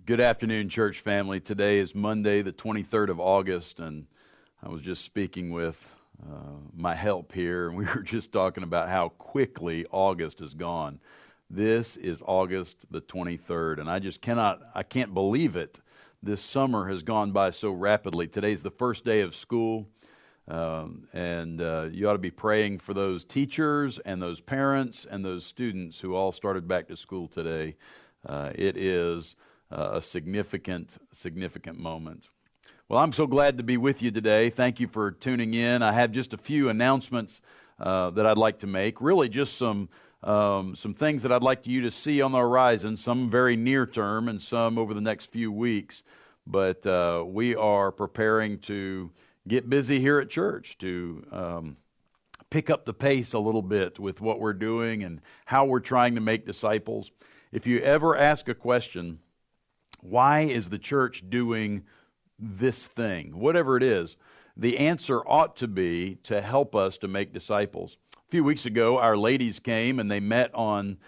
Good afternoon, church family. Today is Monday, the 23rd of August, and I was just speaking with my help here, and we were just talking about how quickly August has gone. This is August the 23rd, and I can't believe it. This summer has gone by so rapidly. Today's the first day of school, and you ought to be praying for those teachers and those parents and those students who all started back to school today. It is a significant moment. Well, I'm so glad to be with you today. Thank you for tuning in. I have just a few announcements that I'd like to make. Really just some things that I'd like you to see on the horizon, some very near term and some over the next few weeks. But we are preparing to get busy here at church, to pick up the pace a little bit with what we're doing and how we're trying to make disciples. If you ever ask a question, why is the church doing this thing? Whatever it is, the answer ought to be to help us to make disciples. A few weeks ago, our ladies came and they met on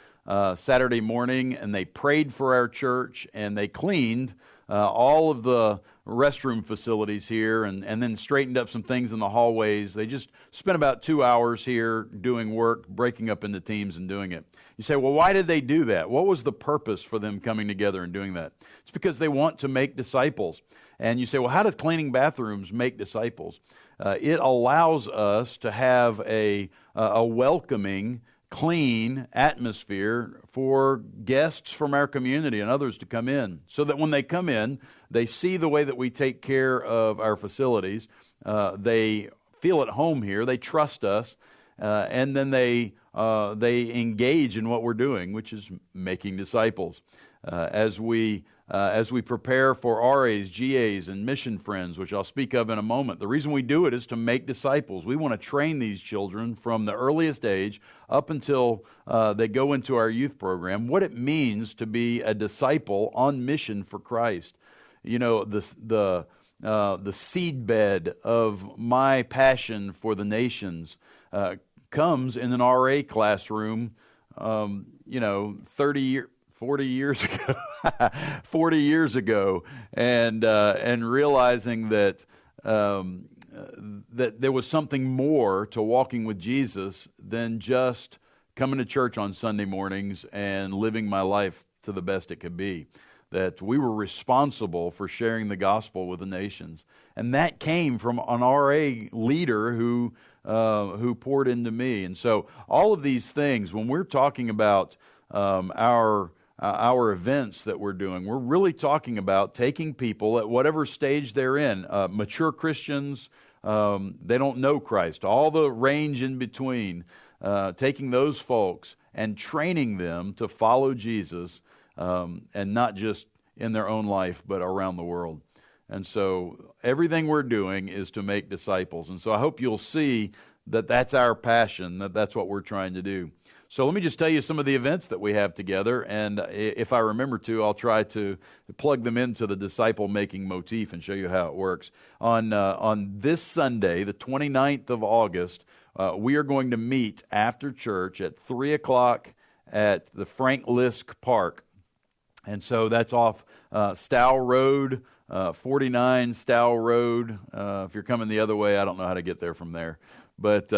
Saturday morning and they prayed for our church and they cleaned all of the restroom facilities here and then straightened up some things in the hallways. They just spent about 2 hours here doing work, breaking up into teams and doing it. You say, well, why did they do that? What was the purpose for them coming together and doing that? It's because they want to make disciples. And you say, well, how does cleaning bathrooms make disciples? It allows us to have a welcoming, clean atmosphere for guests from our community and others to come in, so that when they come in, they see the way that we take care of our facilities. They feel at home here. They trust us, and then they engage in what we're doing, which is making disciples. As we prepare for RAs, GAs, and mission friends, which I'll speak of in a moment, the reason we do it is to make disciples. We want to train these children from the earliest age up until they go into our youth program, what it means to be a disciple on mission for Christ. You know, the seedbed of my passion for the nations comes in an RA classroom, 40 years ago, and realizing that there was something more to walking with Jesus than just coming to church on Sunday mornings and living my life to the best it could be. That we were responsible for sharing the gospel with the nations, and that came from an RA leader who poured into me. And so, all of these things, when we're talking about our events that we're doing, we're really talking about taking people at whatever stage they're in. Mature Christians, they don't know Christ, all the range in between, taking those folks and training them to follow Jesus, and not just in their own life, but around the world. And so everything we're doing is to make disciples. And so I hope you'll see that that's our passion, that's what we're trying to do. So let me just tell you some of the events that we have together, and if I remember to, I'll try to plug them into the disciple-making motif and show you how it works. On this Sunday, the 29th of August, we are going to meet after church at 3 o'clock at the Frank Lisk Park. And so that's off Stow Road, 49 Stow Road. If you're coming the other way, I don't know how to get there from there. But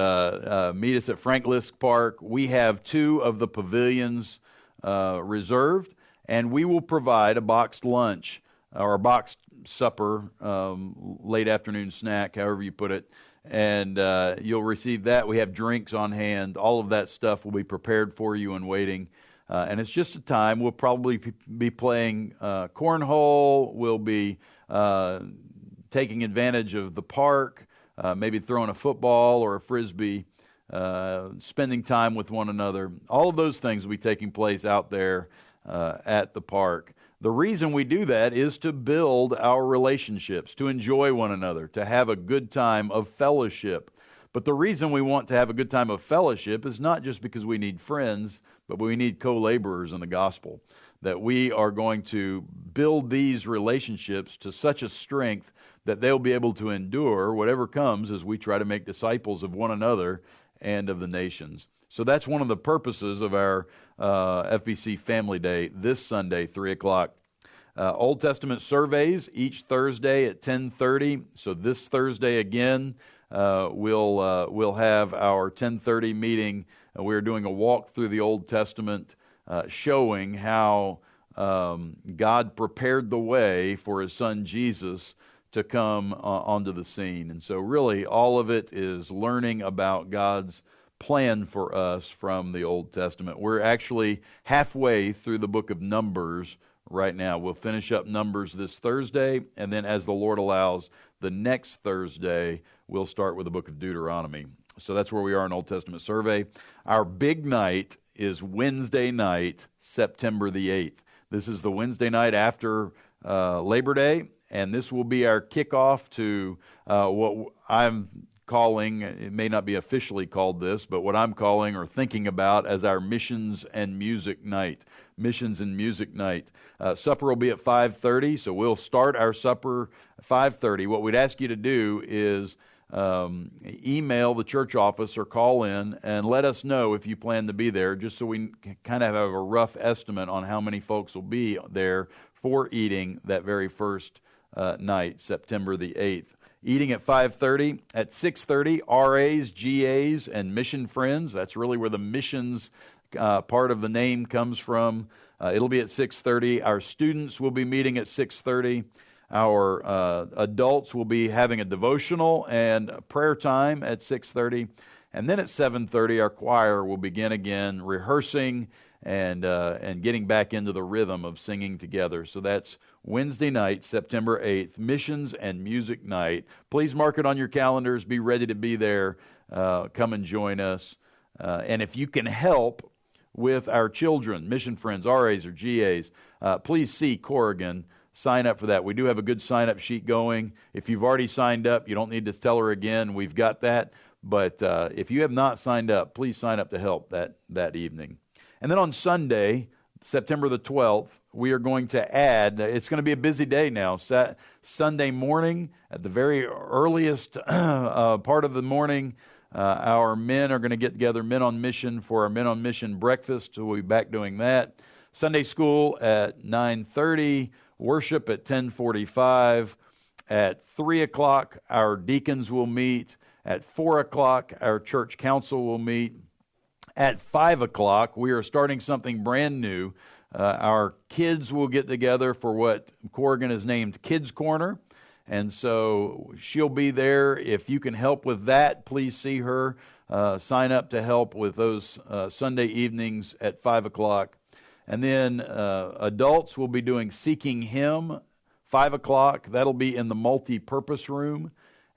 meet us at Frank Lisk Park. We have 2 of the pavilions reserved, and we will provide a boxed lunch or a boxed supper, late afternoon snack, however you put it. And you'll receive that. We have drinks on hand. All of that stuff will be prepared for you and waiting. And it's just a time. We'll probably be playing cornhole. We'll be taking advantage of the park, maybe throwing a football or a frisbee, spending time with one another. All of those things will be taking place out there at the park. The reason we do that is to build our relationships, to enjoy one another, to have a good time of fellowship. But the reason we want to have a good time of fellowship is not just because we need friends, but we need co-laborers in the gospel. That we are going to build these relationships to such a strength that they'll be able to endure whatever comes as we try to make disciples of one another and of the nations. So that's one of the purposes of our FBC Family Day this Sunday, 3 o'clock. Old Testament surveys each Thursday at 10:30. So this Thursday again, we'll have our 10:30 meeting. We're doing a walk through the Old Testament, showing how God prepared the way for His Son Jesus to come onto the scene. And so really all of it is learning about God's plan for us from the Old Testament. We're actually halfway through the book of Numbers right now. We'll finish up Numbers this Thursday, and then as the Lord allows, the next Thursday, we'll start with the book of Deuteronomy. So that's where we are in Old Testament survey. Our big night is Wednesday night, September the 8th. This is the Wednesday night after Labor Day, and this will be our kickoff to what I'm calling, it may not be officially called this, but what I'm calling or thinking about as our Missions and Music Night. Missions and Music Night. Supper will be at 5:30, so we'll start our supper at 5:30. What we'd ask you to do is email the church office or call in and let us know if you plan to be there, just so we kind of have a rough estimate on how many folks will be there for eating that very first night, September the 8th. Eating at 5:30. At 6:30, RAs, GAs, and mission friends. That's really where the missions part of the name comes from. It'll be at 6:30. Our students will be meeting at 6:30. Our adults will be having a devotional and prayer time at 6:30. And then at 7:30, our choir will begin again rehearsing and getting back into the rhythm of singing together. So that's Wednesday night, September 8th, Missions and Music Night. Please mark it on your calendars. Be ready to be there. Come and join us. And if you can help with our children, mission friends, RAs or GAs, please see Corrigan. Sign up for that. We do have a good sign-up sheet going. If you've already signed up, you don't need to tell her again. We've got that. But if you have not signed up, please sign up to help that evening. And then on Sunday, September the 12th, we are going to add, it's going to be a busy day now. Sunday morning, at the very earliest part of the morning, our men are going to get together, Men on Mission, for our Men on Mission breakfast. So we'll be back doing that. Sunday school at 9:30, worship at 10:45. At 3 o'clock, our deacons will meet. At 4 o'clock, our church council will meet. At 5 o'clock, we are starting something brand new. Our kids will get together for what Corrigan has named Kids Corner. And so she'll be there. If you can help with that, please see her. Sign up to help with those Sunday evenings at 5 o'clock. And then adults will be doing Seeking Him, 5 o'clock. That'll be in the multi-purpose room.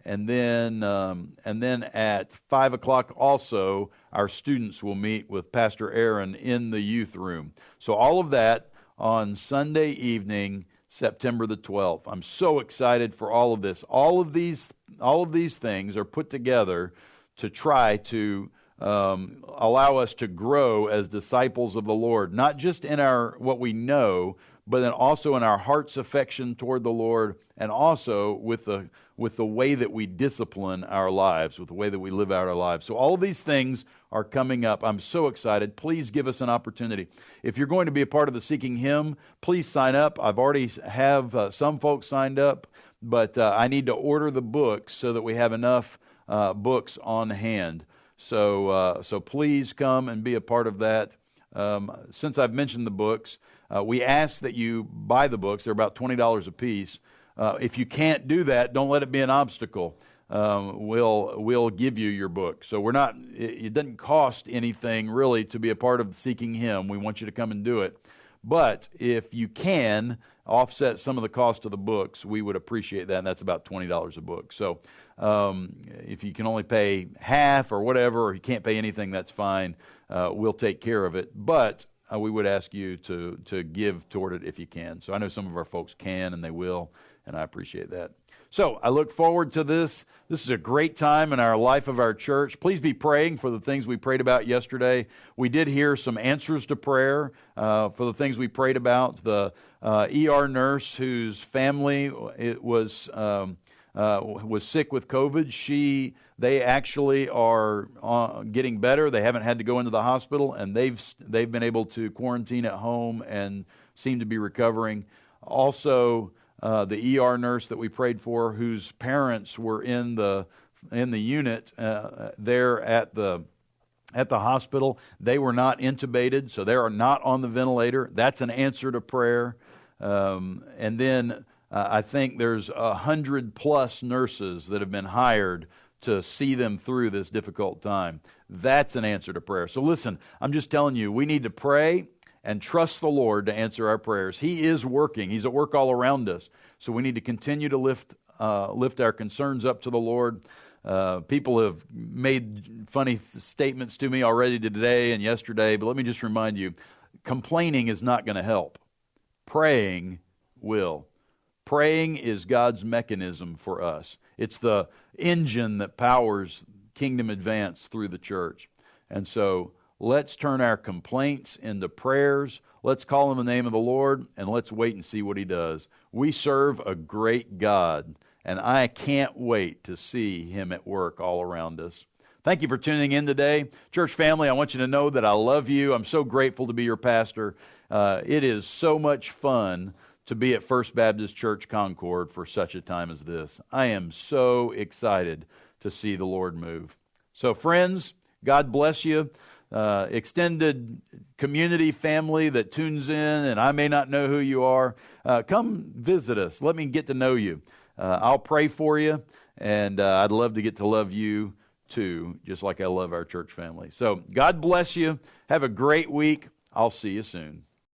And then at 5 o'clock also, our students will meet with Pastor Aaron in the youth room. So all of that on Sunday evening, September the 12th. I'm so excited for all of this. All of these things are put together to try to allow us to grow as disciples of the Lord, not just in our what we know, but then also in our heart's affection toward the Lord, and also with the way that we discipline our lives, with the way that we live out our lives. So all of these things are coming up. I'm so excited. Please give us an opportunity. If you're going to be a part of the Seeking Him, please sign up. I've already have some folks signed up, but I need to order the books so that we have enough books on hand. So please come and be a part of that. Since I've mentioned the books, we ask that you buy the books. They're about $20 a piece. If you can't do that, don't let it be an obstacle. We'll give you your book. So we're not. It doesn't cost anything really to be a part of Seeking Him. We want you to come and do it. But if you can offset some of the cost of the books, we would appreciate that. And that's about $20 a book. So if you can only pay half or whatever, or you can't pay anything, that's fine. We'll take care of it. But we would ask you to give toward it if you can. So I know some of our folks can, and they will, and I appreciate that. So I look forward to this. This is a great time in our life of our church. Please be praying for the things we prayed about yesterday. We did hear some answers to prayer for the things we prayed about. The ER nurse whose family was sick with COVID. They actually are getting better. They haven't had to go into the hospital, and they've been able to quarantine at home and seem to be recovering. Also, the ER nurse that we prayed for, whose parents were in the unit there at the hospital. They were not intubated, so they are not on the ventilator. That's an answer to prayer. And then I think there's 100+ nurses that have been hired to see them through this difficult time. That's an answer to prayer. So listen, I'm just telling you, we need to pray and trust the Lord to answer our prayers. He is working. He's at work all around us. So we need to continue to lift our concerns up to the Lord. People have made funny statements to me already today and yesterday, but let me just remind you, complaining is not going to help. Praying will. Praying is God's mechanism for us. It's the engine that powers kingdom advance through the church. And so let's turn our complaints into prayers. Let's call on the name of the Lord, and let's wait and see what He does. We serve a great God, and I can't wait to see Him at work all around us. Thank you for tuning in today. Church family, I want you to know that I love you. I'm so grateful to be your pastor. It is so much fun to be at First Baptist Church Concord for such a time as this. I am so excited to see the Lord move. So friends, God bless you. Extended community family that tunes in, and I may not know who you are. Come visit us. Let me get to know you. I'll pray for you, and I'd love to get to love you too, just like I love our church family. So God bless you. Have a great week. I'll see you soon.